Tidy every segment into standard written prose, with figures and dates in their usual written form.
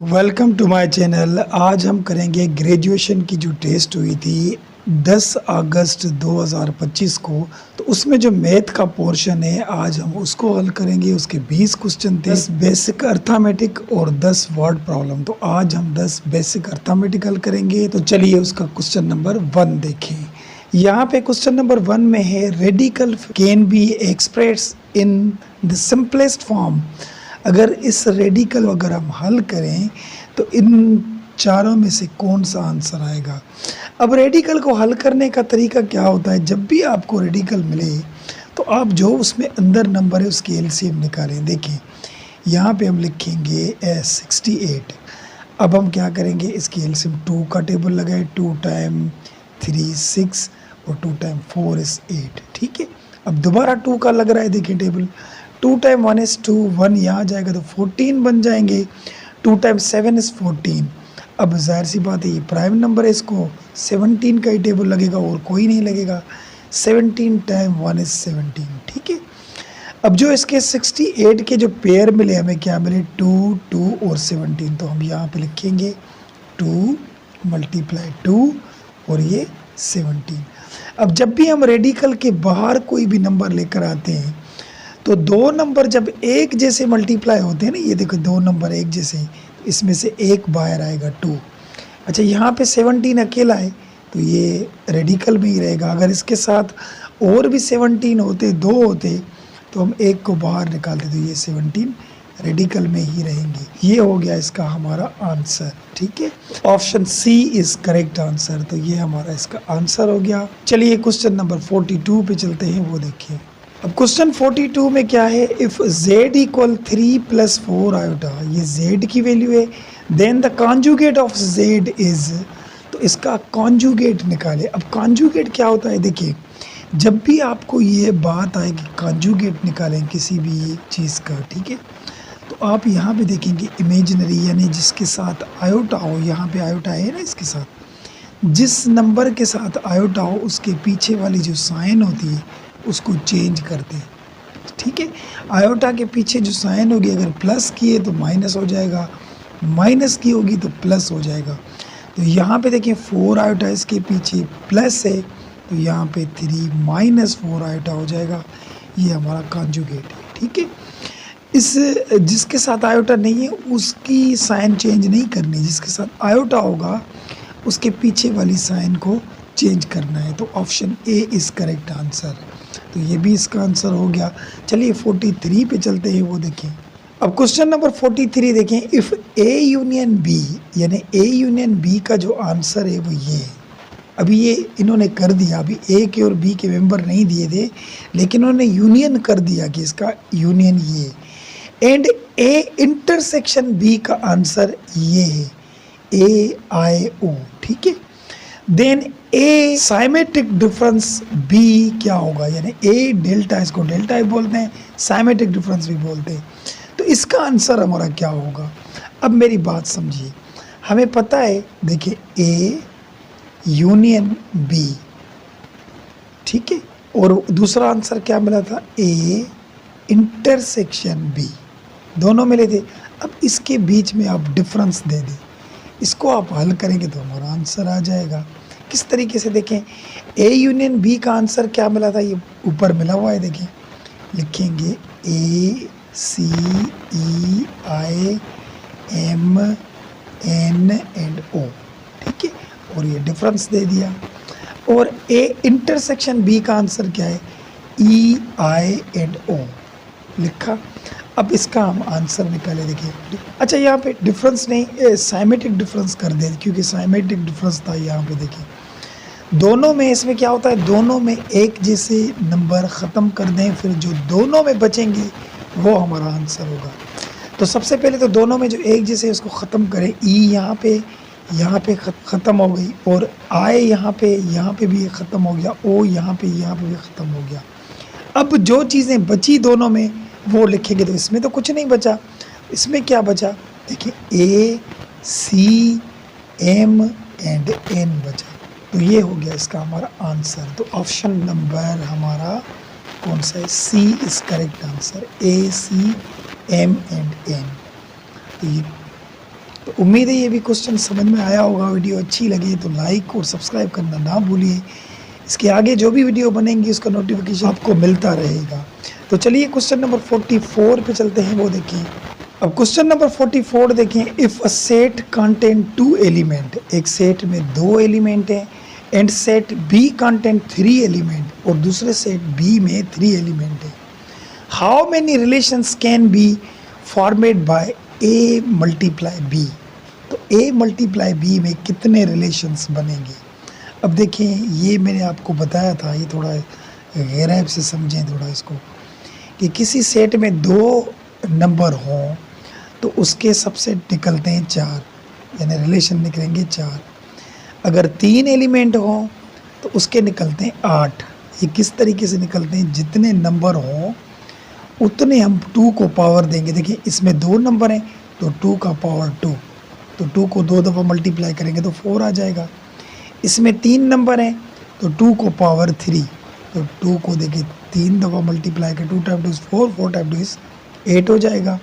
Welcome to my channel. आज हम करेंगे ग्रेजुएशन की जो टेस्ट हुई थी 10 अगस्त 2025 को। तो उसमें जो मैथ का पोर्शन है आज हम उसको हल करेंगे। उसके 20 क्वेश्चन थे, 10 बेसिक अर्थमेटिक और 10 वर्ड प्रॉब्लम। तो आज हम 10 बेसिक अर्थमेटिक हल करेंगे। तो चलिए उसका क्वेश्चन नंबर 1 देखें। यहाँ पे क्वेश्चन नंबर 1 में है radical can be express in the simplest form. अगर इस रेडिकल अगर हम हल करें तो इन चारों में से कौन सा आंसर आएगा। अब रेडिकल को हल करने का तरीका क्या होता है, जब भी आपको रेडिकल मिले तो आप जो उसमें अंदर नंबर है उसकी एलसीएम निकालें। देखिए यहाँ पे हम लिखेंगे 68। अब हम क्या करेंगे, इसकी एलसीएम 2 का टेबल लगाए। 2 टाइम 3 6 और 2 टाइम 4 इज 8। ठीक है, अब दोबारा 2 का लग रहा है। देखिए टेबल 2 टाइम 1 इज 2, 1 यहाँ जाएगा तो 14 बन जाएंगे। 2 टाइम 7 इज 14। अब जाहिर सी बात है ये प्राइम नंबर है, इसको 17 का ही टेबल लगेगा और कोई नहीं लगेगा। 17 टाइम 1 इज 17। ठीक है, अब जो इसके 68 के जो पेयर मिले हमें क्या मिले, 2 2 और 17। तो हम यहाँ पे लिखेंगे 2 मल्टीप्लाई 2 और ये 17। अब जब भी हम रेडिकल के बाहर कोई भी नंबर लेकर आते हैं तो दो नंबर जब एक जैसे मल्टीप्लाई होते हैं ना, ये देखो दो नंबर एक जैसे, तो इसमें से एक बाहर आएगा 2। अच्छा यहाँ पे 17 अकेला है तो ये रेडिकल में ही रहेगा। अगर इसके साथ और भी 17 होते, दो होते, तो हम एक को बाहर निकालते तो ये 17 रेडिकल में ही रहेंगे। ये हो गया इसका हमारा आंसर। ठीक है, option C is correct answer. तो ये हमारा इसका आंसर हो गया। चलिए क्वेश्चन नंबर 42 पे चलते हैं, वो देखिए। अब क्वेश्चन 42 में क्या है, if z equal 3 plus 4 iota, ये z की वैल्यू है, then the conjugate of z is, तो इसका कॉन्जुगेट निकाले। अब कॉन्जुगेट क्या होता है, देखिए जब भी आपको ये बात आए कि कॉन्जुगेट निकालें किसी भी चीज़ का, ठीक है, तो आप यहाँ पे देखेंगे इमेजिनरी यानी जिसके साथ आयोटा हो, यहाँ पे आयोटा है ना, इसके साथ जिस नंबर के साथ आयोटा हो उसके पीछे वाली जो साइन होती है उसको चेंज करते हैं। ठीक है, आयोटा के पीछे जो साइन होगी, अगर प्लस की है तो माइनस हो जाएगा, माइनस की होगी तो प्लस हो जाएगा। तो यहाँ पे देखिए 4 आयोटा इसके पीछे प्लस है, तो यहाँ पे 3 माइनस 4 आयोटा हो जाएगा। ये हमारा कॉन्जुगेट है। ठीक है, इस जिसके साथ आयोटा नहीं है उसकी साइन चेंज नहीं करनी, जिसके साथ आयोटा होगा उसके पीछे वाली साइन को चेंज करना है। तो option A is correct answer. तो ये भी इसका आंसर हो गया। चलिए 43 पे चलते हैं, वो देखें। अब क्वेश्चन नंबर 43 देखें, इफ़ ए यूनियन बी, यानी ए यूनियन बी का जो आंसर है वो ये है। अभी ये इन्होंने कर दिया, अभी ए के और बी के मेंबर नहीं दिए थे लेकिन उन्होंने यूनियन कर दिया कि इसका यूनियन ये, एंड ए इंटरसेक्शन बी का आंसर ये है, ए आई ओ। ठीक है, देन ए साइमेट्रिक डिफरेंस बी क्या होगा, यानी ए डेल्टा, इसको डेल्टा ही बोलते हैं, साइमेट्रिक डिफरेंस भी बोलते हैं। तो इसका आंसर हमारा क्या होगा। अब मेरी बात समझिए, हमें पता है, देखिए ए यूनियन बी, ठीक है, और दूसरा आंसर क्या मिला था, ए इंटरसेक्शन बी, दोनों मिले थे। अब इसके बीच में आप डिफरेंस दे दें, इसको आप हल करेंगे तो हमारा आंसर आ जाएगा। किस तरीके से, देखें ए यूनियन बी का आंसर क्या मिला था, ये ऊपर मिला हुआ है, देखें लिखेंगे ए सी ई आई एम एन एंड ओ। ठीक है, और ये डिफरेंस दे दिया। और ए इंटरसेक्शन बी का आंसर क्या है, ई आई एंड ओ लिखा। अब इसका हम आंसर निकाले, देखिए। अच्छा यहाँ पे डिफरेंस नहीं, साइमेट्रिक डिफरेंस कर दे, क्योंकि साइमेट्रिक डिफरेंस था यहाँ पे। देखिए दोनों में, इसमें क्या होता है, दोनों में एक जैसे नंबर ख़त्म कर दें, फिर जो दोनों में बचेंगे वो हमारा आंसर होगा। तो सबसे पहले तो दोनों में जो एक जैसे उसको ख़त्म करें। ई यहाँ पे ख़त्म हो गई, और आए यहाँ पे भी ख़त्म हो गया, ओ यहाँ पे भी ख़त्म हो गया। अब जो चीज़ें बची दोनों में वो लिखेंगे, तो इसमें तो कुछ नहीं बचा। इसमें क्या बचा, देखिए ए सी एम एंड एन बचा। तो ये हो गया इसका हमारा आंसर। तो ऑप्शन नंबर हमारा कौन सा है, C is correct answer, A C M and N. तो ये तो उम्मीद है ये भी क्वेश्चन समझ में आया होगा। वीडियो अच्छी लगी तो लाइक और सब्सक्राइब करना ना भूलिए। इसके आगे जो भी वीडियो बनेंगी उसका नोटिफिकेशन आपको मिलता रहेगा। तो चलिए क्वेश्चन नंबर 44 पे चलते हैं, वो देखिए। अब क्वेश्चन नंबर 44 देखें, if a set contain 2 element, एक सेट में 2 एलिमेंट हैं, and set B contain 3 element, और दूसरे सेट बी में 3 एलिमेंट है, how many relations can be formed by A multiply B. तो ए मल्टीप्लाई बी में कितने रिलेशंस बनेंगे। अब देखें, ये मैंने आपको बताया था, ये थोड़ा गहराई से समझें थोड़ा इसको, कि किसी सेट में 2 नंबर हों तो उसके सबसेट निकलते हैं 4, यानी रिलेशन निकलेंगे 4। अगर 3 एलिमेंट हों तो उसके निकलते हैं 8। ये किस तरीके से निकलते हैं, जितने नंबर हों उतने हम 2 को पावर देंगे। देखिए इसमें 2 नंबर हैं तो 2 का पावर 2, तो 2 को 2 दफ़ा मल्टीप्लाई करेंगे तो 4 आ जाएगा। इसमें 3 नंबर हैं तो 2 को पावर 3, तो 2 को देखिए 3 दफ़ा मल्टीप्लाई कर, 2 टाइम 2 इज़ 4, 4 टाइम 2 इज़ 8 हो जाएगा।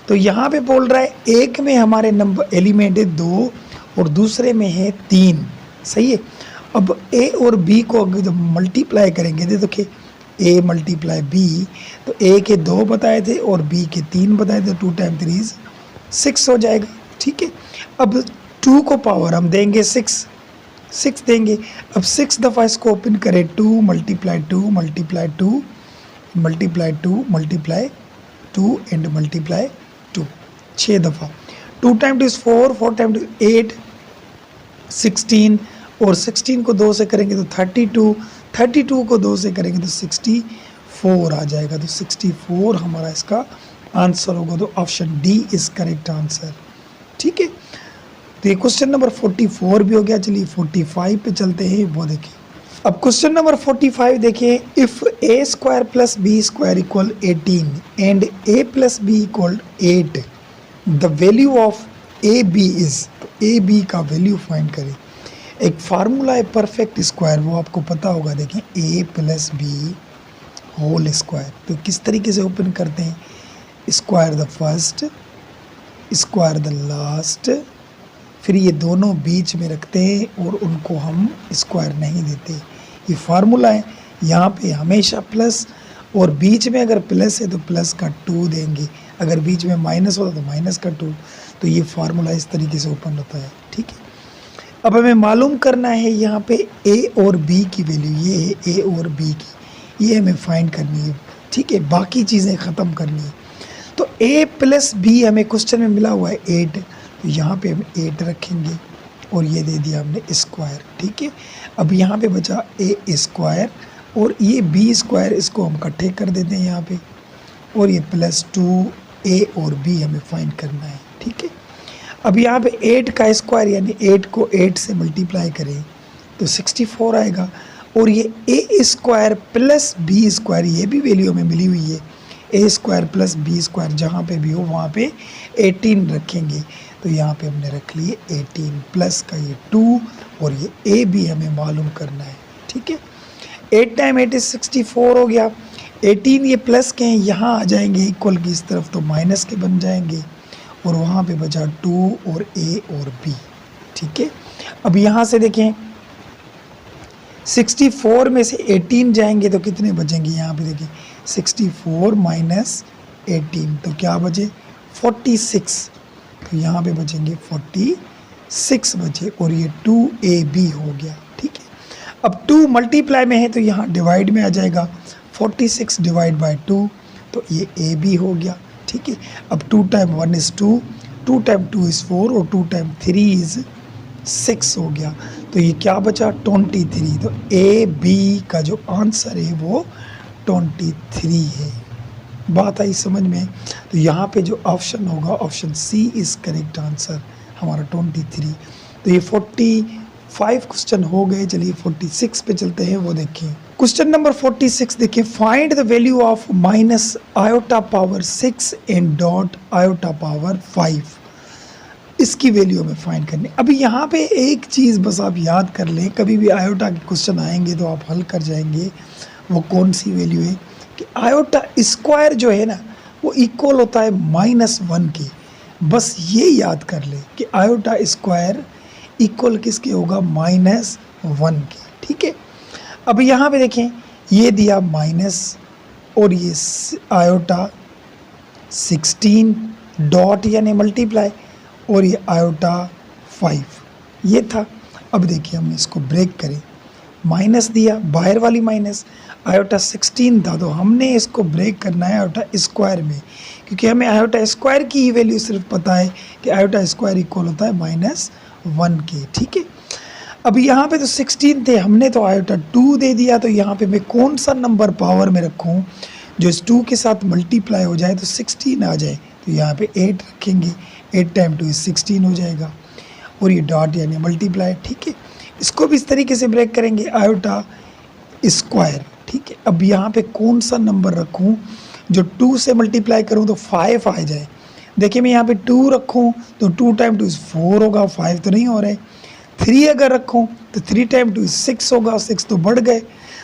तो यहाँ पे बोल रहा है एक में हमारे नंबर एलिमेंट है 2 और दूसरे में है 3, सही है। अब ए और बी को अगर जब मल्टीप्लाई करेंगे तो देखिए ए मल्टीप्लाई बी, तो ए के 2 बताए थे और बी के 3 बताए थे, 2 टाइम 3 इज़ 6 हो जाएगा, ठीक है। अब 2 को पावर हम देंगे 6 देंगे। अब 6 दफ़ा इसको ओपन करें, 2 multiply 2 multiply 2 multiply 2 multiply 2 and multiply 2, 6 दफ़ा। 2 टाइम 2 इज़ 4, 4 टाइम 2 8, 16, और 16 को 2 से करेंगे तो 32, 32 को 2 से करेंगे तो 64 आ जाएगा। तो 64 हमारा इसका आंसर होगा। तो option D is correct answer, ठीक है। तो ये क्वेश्चन नंबर 44 भी हो गया। चलिए 45 पे चलते हैं, वो देखिए। अब क्वेश्चन नंबर 45 देखिए, if A square plus B square equal 18 and A plus B equal 8, the value of A B is. तो ए बी का वैल्यू फाइंड करें। एक फार्मूला है परफेक्ट स्क्वायर, वो आपको पता होगा। देखें ए प्लस बी होल स्क्वायर, तो किस तरीके से ओपन करते हैं, square the first, square the last, फिर ये दोनों बीच में रखते हैं और उनको हम स्क्वायर नहीं देते। ये फार्मूला है। यहाँ पे हमेशा प्लस, और बीच में अगर प्लस है तो प्लस का 2 देंगे, अगर बीच में माइनस होता तो माइनस का 2। तो ये फार्मूला इस तरीके से ओपन होता है, ठीक है। अब हमें मालूम करना है यहाँ पे ए और बी की वैल्यू, ये है ए और बी की, ये हमें फाइंड करनी है, ठीक है। बाकी चीज़ें ख़त्म करनी है। तो ए प्लस बी हमें क्वेश्चन में मिला हुआ है 8, तो यहाँ पे हम 8 रखेंगे और ये दे दिया हमने स्क्वायर, ठीक है। अब यहाँ पे बचा ए स्क्वायर और ये बी स्क्वायर, इसको हम इकट्ठे कर देते हैं यहाँ पे, और ये प्लस 2 ए और बी हमें फाइंड करना है, ठीक है। अब यहाँ पे 8 का स्क्वायर यानी 8 को 8 से मल्टीप्लाई करें तो 64 आएगा, और ये ए स्क्वायर प्लस बी स्क्वायर, ये भी वैल्यू हमें मिली हुई है। ए स्क्वायर प्लस बी स्क्वायर जहाँ पे भी हो वहाँ पे 18 रखेंगे, तो यहाँ पे हमने रख लिए 18 प्लस का ये 2, और ये ए भी हमें मालूम करना है, ठीक है। 8 टाइम 8 इज 64 हो गया। 18 ये प्लस के हैं, यहाँ आ जाएंगे इक्वल की इस तरफ तो माइनस के बन जाएंगे, और वहाँ पे बचा 2 और ए और बी, ठीक है। अब यहाँ से देखें 64 में से 18 जाएंगे तो कितने बचेंगे, यहाँ पे देखिए 64 माइनस 18 तो क्या बचे 46, तो यहाँ पे बचेंगे 46 बचे, और ये 2ab हो गया, ठीक है। अब 2 मल्टीप्लाई में है तो यहाँ डिवाइड में आ जाएगा, 46 डिवाइड बाय 2, तो ये ab हो गया, ठीक है। अब 2 टाइम 1 इज़ 2, 2 टाइम 2 इज़ 4, और 2 टाइम 3 इज़ 6 हो गया। तो ये क्या बचा 23। तो ए बी का जो आंसर है वो 23 है। बात आई समझ में। तो यहाँ पे जो ऑप्शन होगा option C is correct answer हमारा 23। तो ये 45 क्वेश्चन हो गए। चलिए 46 पे चलते हैं, वो देखिए। क्वेश्चन नंबर 46 देखिए, find the value of minus iota power 6 and dot iota power 5। इसकी वैल्यू हमें फाइंड करनी। अभी यहाँ पे एक चीज़ बस आप याद कर लें, कभी भी आयोटा के क्वेश्चन आएंगे तो आप हल कर जाएंगे। वो कौन सी वैल्यू है कि आयोटा स्क्वायर जो है ना वो इक्वल होता है -1 के। बस ये याद कर ले कि आयोटा स्क्वायर इक्वल किसके होगा, -1 के, ठीक है। अब यहाँ पे देखें, ये दिया माइनस और ये आयोटा 16 डॉट यानी मल्टीप्लाई और ये आयोटा 5 ये था। अब देखिए हम इसको ब्रेक करें, माइनस दिया, बाहर वाली माइनस, आयोटा 16 था तो हमने इसको ब्रेक करना है आयोटा स्क्वायर में, क्योंकि हमें आयोटा स्क्वायर की ही वैल्यू सिर्फ पता है कि आयोटा स्क्वायर इक्वल होता है -1 के, ठीक है। अब यहाँ पे तो 16 थे, हमने तो आयोटा 2 दे दिया, तो यहाँ पे मैं कौन सा नंबर पावर में रखूँ जो इस 2 के साथ मल्टीप्लाई हो जाए तो 16 आ जाए, तो यहाँ पे 8 रखेंगे, 8 टाइम 2 16 हो जाएगा और ये डॉट यानी मल्टीप्लाई, ठीक है। इसको भी इस तरीके से ब्रेक करेंगे आयोटा स्क्वायर, ठीक है। अब यहाँ पे कौन सा नंबर रखूँ जो 2 से मल्टीप्लाई करूँ तो 5 आ जाए। देखिए मैं यहाँ पे 2 रखूँ तो 2 टाइम 2 4 होगा, 5 तो नहीं हो रहे। 3 अगर रखूँ तो 3 टाइम 2 6 होगा, 6 तो बढ़ गए,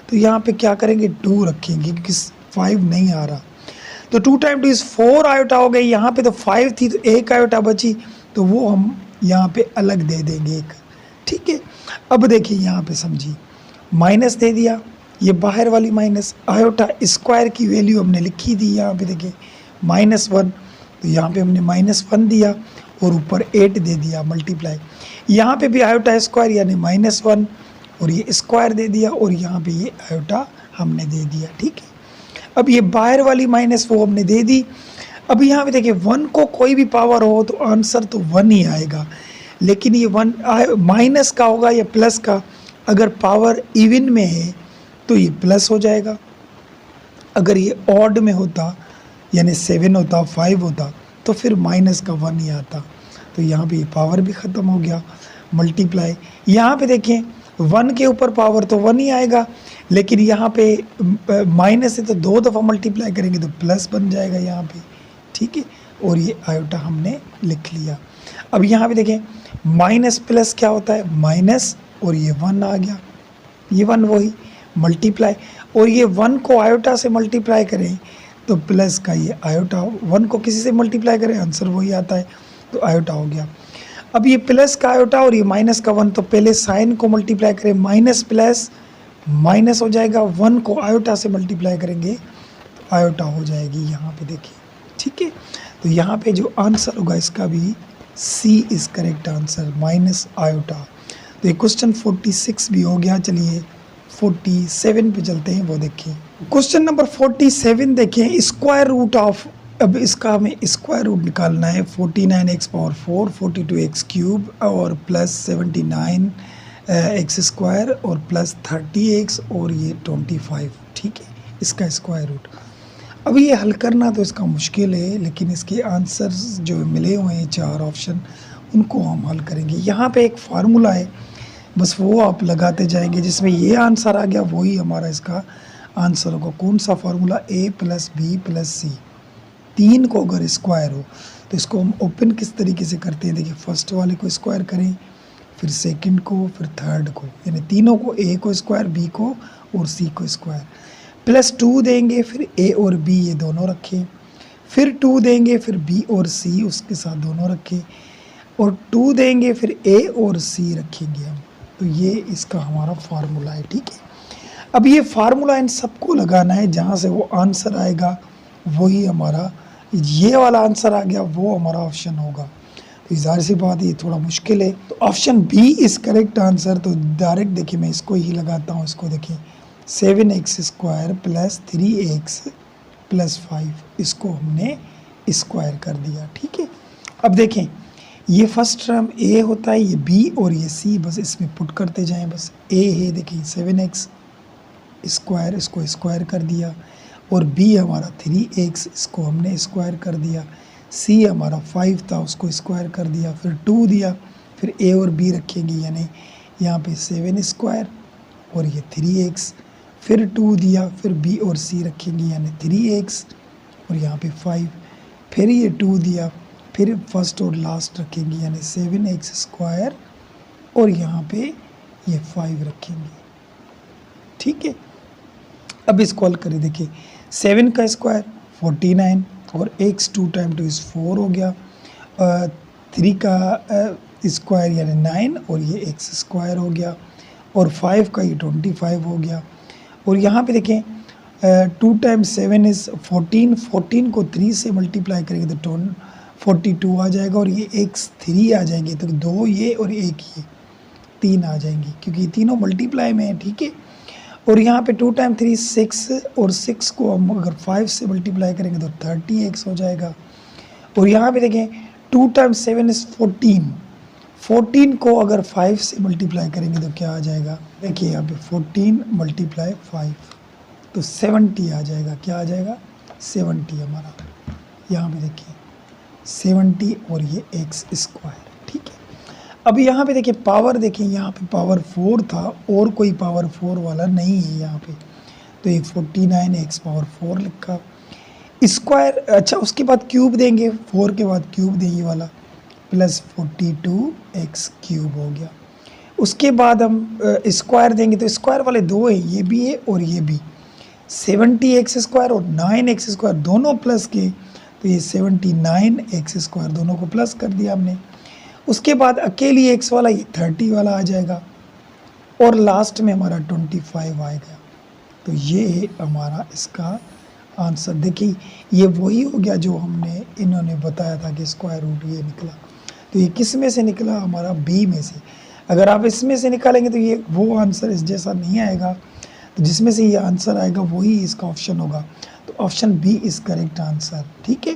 तो यहाँ पे क्या करेंगे 2 रखेंगे क्योंकि 5 नहीं आ रहा, तो 2 टाइम 2 4 आयोटा हो गई। यहाँ पे तो 5 थी तो 1 आयोटा बची, तो वो हम यहाँ पे अलग दे देंगे एक, ठीक है। अब देखिए यहाँ पे समझिए, माइनस दे दिया, ये बाहर वाली माइनस, आयोटा स्क्वायर की वैल्यू हमने लिखी थी यहाँ पे देखिए -1, तो यहाँ पे हमने -1 दिया और ऊपर 8 दे दिया मल्टीप्लाई। यहाँ पे भी आयोटा स्क्वायर यानी -1 और ये स्क्वायर दे दिया और यहाँ पे ये आयोटा हमने दे दिया, ठीक है। अब ये बाहर वाली माइनस वो हमने दे दी। अब यहाँ पे देखिए 1 को कोई भी पावर हो तो आंसर तो 1 ही आएगा, लेकिन ये 1 माइनस का होगा या प्लस का, अगर पावर इवन में है तो ये प्लस हो जाएगा, अगर ये ऑड में होता यानी 7 होता 5 होता तो फिर माइनस का 1 ही आता, तो यहाँ पे पावर भी ख़त्म हो गया, मल्टीप्लाई। यहाँ पे देखें 1 के ऊपर पावर तो 1 ही आएगा, लेकिन यहाँ पे माइनस है तो 2 दफ़ा मल्टीप्लाई करेंगे तो प्लस बन जाएगा यहाँ पे, ठीक है। और ये आयोटा हमने लिख लिया। अब यहाँ पे देखें माइनस प्लस क्या होता है, माइनस और ये 1 आ गया, ये 1 वही मल्टीप्लाई, और ये 1 को आयोटा से मल्टीप्लाई करें तो प्लस का ये आयोटा, 1 को किसी से मल्टीप्लाई करें आंसर वही आता है, तो आयोटा हो गया। अब ये प्लस का आयोटा और ये माइनस का 1, तो पहले साइन को मल्टीप्लाई करें, माइनस प्लस माइनस हो जाएगा, 1 को आयोटा से मल्टीप्लाई करेंगे तो आयोटा हो जाएगी यहाँ पे देखिए, ठीक है। तो यहाँ पे जो आंसर होगा इसका भी C is correct answer, minus iota. तो ये क्वेश्चन 46 भी हो गया। चलिए 47 पे चलते हैं, वो देखिए क्वेश्चन नंबर 47 देखें, स्क्वायर रूट ऑफ, अब इसका हमें स्क्वायर रूट निकालना है, 49x पावर 4, 42x क्यूब और प्लस 79 एक्स स्क्वायर और प्लस 30x और ये 25, ठीक है, इसका स्क्वायर रूट। अब ये हल करना तो इसका मुश्किल है, लेकिन इसके आंसर्स जो मिले हुए हैं 4 ऑप्शन, उनको हम हल करेंगे। यहाँ पे एक फार्मूला है, बस वो आप लगाते जाएंगे, जिसमें ये आंसर आ गया वही हमारा इसका आंसर होगा। कौन सा फार्मूला, a + b + c, 3 को अगर स्क्वायर हो तो इसको हम ओपन किस तरीके से करते हैं, देखिए फर्स्ट वाले को स्क्वायर करें, फिर सेकंड को, फिर थर्ड को, यानी तीनों को, a को स्क्वायर, b को और c को स्क्वायर, +2 देंगे, फिर a और b ये दोनों रखें, फिर 2 देंगे, फिर b और c उसके साथ दोनों रखें, और 2 देंगे, फिर a और c रखेंगे हम। तो ये इसका हमारा फार्मूला है, ठीक है। अब ये फार्मूला इन सबको लगाना है, जहाँ से वो आंसर आएगा वही हमारा, ये वाला आंसर आ गया वो हमारा ऑप्शन होगा। तो ज़ाहिर सी बात ये थोड़ा मुश्किल है, तो option B is correct answer. तो डायरेक्ट देखिए मैं इसको ही लगाता हूँ, इसको देखिए 7x स्क्वायर + 3x + 5, इसको हमने स्क्वायर कर दिया, ठीक है। अब देखें ये फर्स्ट टर्म a होता है, ये b और ये c, बस इसमें पुट करते जाएं, बस a है देखिए 7x स्क्वायर, इसको स्क्वायर कर दिया, और b हमारा 3x, इसको हमने स्क्वायर कर दिया, c हमारा 5 था उसको स्क्वायर कर दिया, फिर 2 दिया, फिर a और b रखेंगे, यानी यहाँ पे 7 स्क्वायर और ये 3x, फिर 2 दिया, फिर b और c रखेंगे यानी 3x और यहाँ पे 5, फिर ये 2 दिया, फिर फर्स्ट और लास्ट रखेंगे यानी 7x स्क्वायर और यहाँ पे ये 5 रखेंगे, ठीक है। अब इसको हल करें, देखिए 7 का स्क्वायर 49 और x 2 टाइम 2 4 हो गया, 3 का स्क्वायर यानी 9 और ये एक्स स्क्वायर हो गया और 5 का ये 25 हो गया। और यहाँ पे देखें 2 टाइम्स 7 इज़ 14, 14 को 3 से मल्टीप्लाई करेंगे तो 42 आ जाएगा और ये एक्स 3 आ जाएंगे, तो 2 ये और 1 ये 3 आ जाएंगी क्योंकि ये तीनों मल्टीप्लाई में है, ठीक है। और यहाँ पे 2 टाइम 3 6 और 6 को हम अगर 5 से मल्टीप्लाई करेंगे तो 30x हो जाएगा। और यहाँ पे देखें 2 टाइम्स 7 इज़ 14, 14 को अगर 5 से मल्टीप्लाई करेंगे तो क्या आ जाएगा, देखिए यहाँ पे 14 मल्टीप्लाई 5 तो 70 आ जाएगा। क्या आ जाएगा, 70 हमारा। यहाँ पे देखिए 70 और ये एक्स स्क्वायर, ठीक है। अब यहाँ पे देखिए पावर, देखिए यहाँ पे पावर 4 था और कोई पावर 4 वाला नहीं है यहाँ पे, तो ये 49 एक्स पावर 4 लिखा स्क्वायर। अच्छा उसके बाद क्यूब देंगे, 4 के बाद क्यूब देंगे वाला प्लस 42 एक्स क्यूब हो गया। उसके बाद हम स्क्वायर देंगे तो स्क्वायर वाले दो है, ये भी है और ये भी, 70 एक्स स्क्वायर और 9 एक्स स्क्वायर दोनों प्लस के, तो ये 79 एक्स स्क्वायर दोनों को प्लस कर दिया हमने। उसके बाद अकेली एक्स वाला ये 30 वाला आ जाएगा और लास्ट में हमारा 25 आएगा। तो ये है हमारा इसका आंसर। देखिए ये वही हो गया जो हमने इन्होंने बताया था कि स्क्वायर रूट ये निकला, तो ये किस में से निकला, हमारा बी में से। अगर आप इसमें से निकालेंगे तो ये वो आंसर इस जैसा नहीं आएगा, तो जिसमें से ये आंसर आएगा वही इसका ऑप्शन होगा, तो option B is correct answer, ठीक है।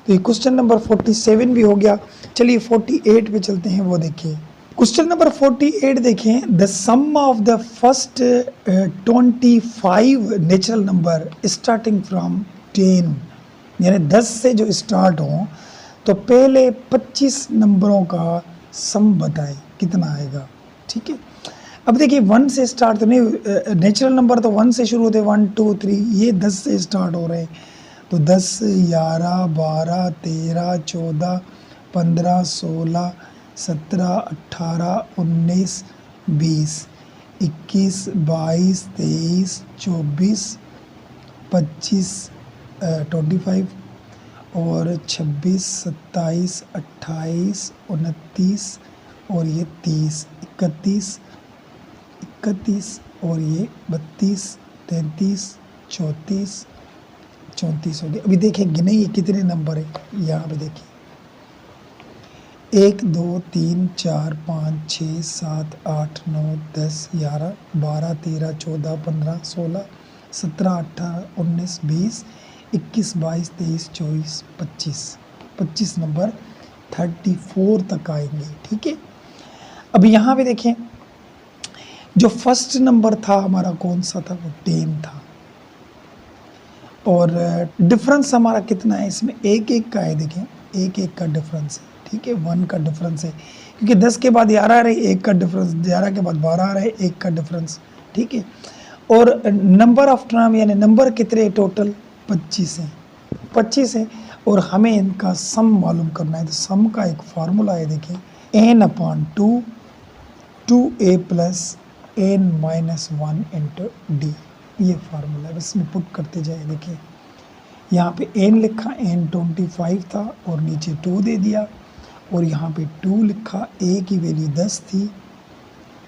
तो ये क्वेश्चन नंबर 47 भी हो गया। चलिए 48 पे चलते हैं, वो देखिए क्वेश्चन नंबर 48 देखें। The sum of the first 25 natural number starting from 10, यानी 10 से जो स्टार्ट हो तो पहले 25 नंबरों का सम बताएं कितना आएगा, ठीक है। अब देखिए 1 से स्टार्ट तो नहीं, नेचुरल नंबर तो 1 से शुरू होते हैं, 1 2 3, ये 10 से स्टार्ट हो रहे हैं, तो 10 11 12 13 14 15 16 17 18 19 20 21 22 23 24 25 25 और 26 27 28 29 और ये 30 31 31 और ये 32 33 34 34 हो गया। अभी देखिए गिने ये कितने नंबर है, यहाँ पे देखिए 1 2 3 4 5 6 7 8 9 10 11 12 13 14 15 16 17 18 19 20 21 22 23 24 25 25 नंबर 34 तक आएंगे, ठीक है। अब यहाँ पे देखें जो फर्स्ट नंबर था हमारा कौन सा था, वो 10 था और डिफरेंस हमारा कितना है इसमें, एक एक का है, देखें एक एक का डिफरेंस है, ठीक है। 1 का डिफरेंस है क्योंकि 10 के बाद 11 आ रहे, 1 का डिफरेंस, 11 के बाद 12 आ रहे, 1 का डिफरेंस, ठीक है। और नंबर ऑफ टर्म यानी नंबर कितने टोटल 25 हैं, 25 हैं और हमें इनका सम मालूम करना है। तो सम का एक फार्मूला है, देखिए n/2 2a plus n-1 into D, ये फार्मूला है, बस में पुट करते जाए। देखिए यहाँ पे n लिखा, n 25 था और नीचे 2 दे दिया और यहाँ पे 2 लिखा, a की वैल्यू 10 थी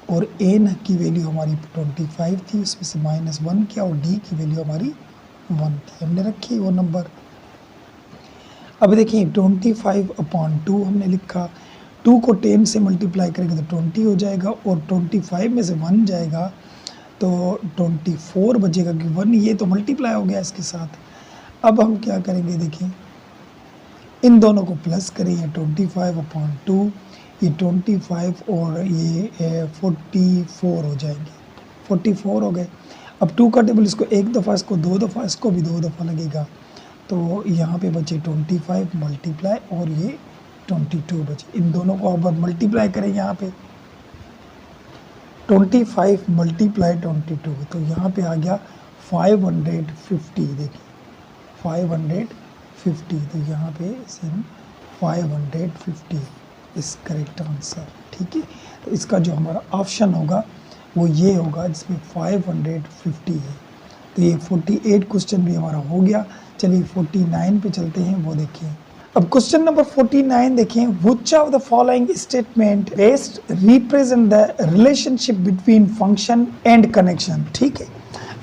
और n की वैल्यू हमारी 25 थी, उसमें से -1 किया और d की वैल्यू हमारी 1 थी, हमने रखी वो नंबर। अब देखिए 25/2 हमने लिखा, 2 को 10 से मल्टीप्लाई करेंगे तो 20 हो जाएगा और 25 में से 1 जाएगा तो 24 बचेगा कि 1 ये तो मल्टीप्लाई हो गया इसके साथ। अब हम क्या करेंगे, देखिए इन दोनों को प्लस करें, ये 25/2, ये 25 और ये 44 हो जाएंगे, 44 हो गए। अब 2 का टेबल, इसको एक दफ़ा, इसको 2 दफ़ा, इसको भी 2 दफ़ा लगेगा, तो यहाँ पे बचे 25 मल्टीप्लाई और ये 22 बचे। इन दोनों को अब मल्टीप्लाई करें, यहाँ पे 25 मल्टीप्लाई 22, तो यहाँ पे आ गया 550, देखिए 550, तो यहाँ पे सिम 550 इस करेक्ट आंसर, ठीक है। तो इसका जो हमारा ऑप्शन होगा वो ये होगा जिसमें 550 है। तो ये 48 क्वेश्चन भी हमारा हो गया। चलिए 49 पे चलते हैं, वो देखिए। अब क्वेश्चन नंबर 49 देखें, which of the following statement best represent the relationship between function and connection. ठीक है,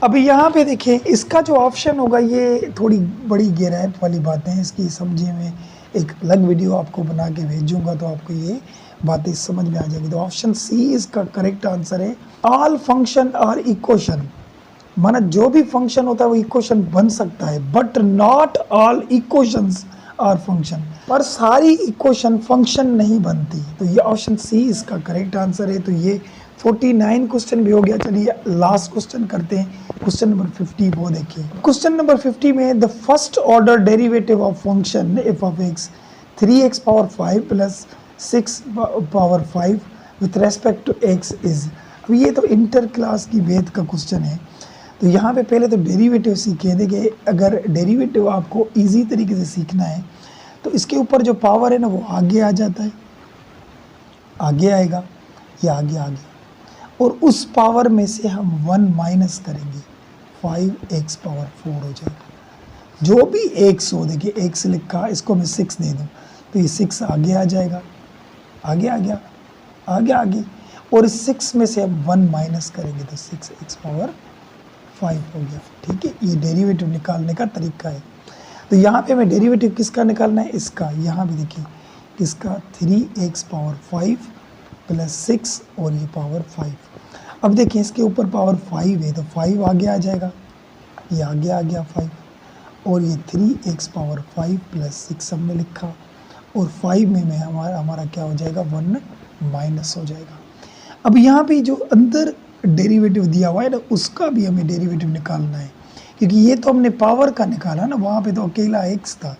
अभी यहाँ पे देखिए इसका जो ऑप्शन होगा ये थोड़ी बड़ी गहराई वाली बातें हैं, इसकी समझे में एक अलग वीडियो आपको बना के भेजूंगा तो आपको ये बातें समझ में आ जाएगी। तो ऑप्शन सी इसका करेक्ट आंसर है। ऑल फंक्शन आर इक्वेशन, माना जो भी फंक्शन होता है वो इक्वेशन बन सकता है, but not all equations are function, पर सारी इक्वेशन फंक्शन नहीं बनती। तो ये ऑप्शन सी इसका करेक्ट आंसर है। तो ये 49 क्वेश्चन भी हो गया। चलिए लास्ट क्वेश्चन करते हैं, क्वेश्चन नंबर 50 वो देखिए। क्वेश्चन नंबर 50 में the first order derivative of function F of X 3x power 5 plus 6 power 5 with respect to X is. अब ये तो इंटर क्लास की वेद का क्वेश्चन है। तो यहाँ पे पहले तो डेरिवेटिव सीखे। देखिए अगर डेरिवेटिव आपको इजी तरीके से सीखना है तो इसके ऊपर जो पावर है ना वो आगे आ जाता है, आगे आएगा, ये आगे आ गया, और उस पावर में से हम 1 माइनस करेंगे, 5x पावर 4 हो जाएगा। जो भी x हो, देखिए x लिखा, इसको मैं 6 दे दूँ तो ये 6 आगे आ जाएगा, आगे आ गया, आगे आगे, और इस 6 में से हम 1 माइनस करेंगे तो 6x पावर 5 हो गया। ठीक है, ये डेरिवेटिव निकालने का तरीका है। तो यहाँ पे हमें डेरिवेटिव किसका निकालना है, इसका। यहाँ भी देखिए किसका, 3x पावर 5 प्लस 6 और ये पावर 5। अब देखिए इसके ऊपर पावर 5 है तो 5 आगे आ जाएगा, ये आगे आ गया 5, और ये 3x पावर 5 प्लस 6 हमने लिखा, और 5 में हमारा क्या हो जाएगा, 1 माइनस हो जाएगा। अब यहाँ पे जो अंदर डेरिवेटिव दिया हुआ है ना उसका भी हमें डेरिवेटिव निकालना है, क्योंकि ये तो हमने पावर का निकाला ना, वहाँ पे तो अकेला x था।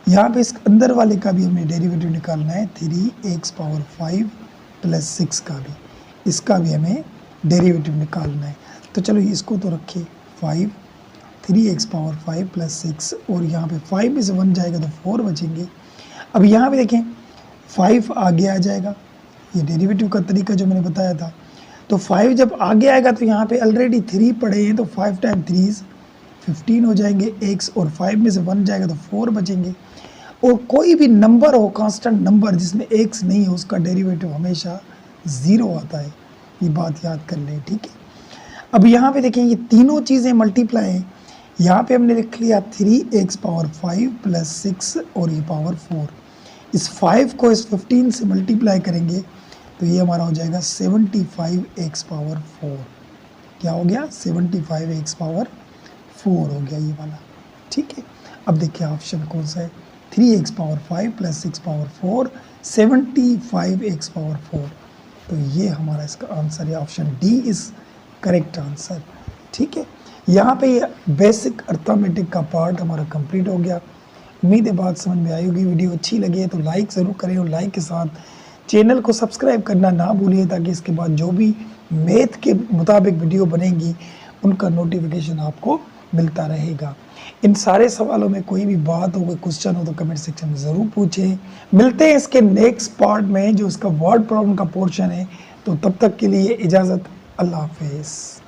यहाँ पे इस अंदर वाले का भी हमें डेरिवेटिव निकालना है, 3x पावर 5 प्लस 6 का भी, इसका भी हमें डेरिवेटिव निकालना है। तो चलो इसको तो रखिए 5, 3x पावर 5 प्लस 6, और यहाँ पे 5 में से 1 जाएगा तो 4 बचेंगे। अब यहाँ पे देखें 5 आगे आ जाएगा, ये डेरिवेटिव का तरीका जो मैंने बताया था। तो 5 जब आगे आएगा तो यहाँ पे ऑलरेडी 3 पड़े हैं, तो 5 टाइम 3 15 हो जाएंगे x, और 5 में से 1 जाएगा तो 4 बचेंगे। और कोई भी नंबर हो, कांस्टेंट नंबर जिसमें x नहीं हो, उसका डेरिवेटिव हमेशा 0 आता है, ये बात याद कर लें। ठीक है, अब यहाँ पे देखें ये तीनों चीज़ें मल्टीप्लाई हैं। यहाँ पे हमने लिख लिया 3x पावर 5 प्लस 6 और ये पावर 4। इस 5 को इस 15 से मल्टीप्लाई करेंगे तो ये हमारा हो जाएगा 75x पावर 4। क्या हो गया, 75x पावर 4 हो गया ये वाला। ठीक है, अब देखिए ऑप्शन कौन सा है, 3x power 5 plus 6 power 4, 75x power 4। तो ये हमारा इसका आंसर है, option D is correct answer. ठीक है, यहाँ पे ये बेसिक अर्थमेटिक का पार्ट हमारा कंप्लीट हो गया। उम्मीद है बात समझ में आई होगी। वीडियो अच्छी लगी है तो लाइक ज़रूर करें, और लाइक के साथ चैनल को सब्सक्राइब करना ना भूलिए, ताकि इसके बाद जो भी मैथ के मुताबिक वीडियो बनेंगी उनका नोटिफिकेशन आपको मिलता रहेगा। इन सारे सवालों में कोई भी बात हो, कोई क्वेश्चन हो तो कमेंट सेक्शन में ज़रूर पूछें। मिलते हैं इसके नेक्स्ट पार्ट में जो इसका वर्ड प्रॉब्लम का पोर्शन है। तो तब तक के लिए इजाज़त, अल्लाह हाफिज़।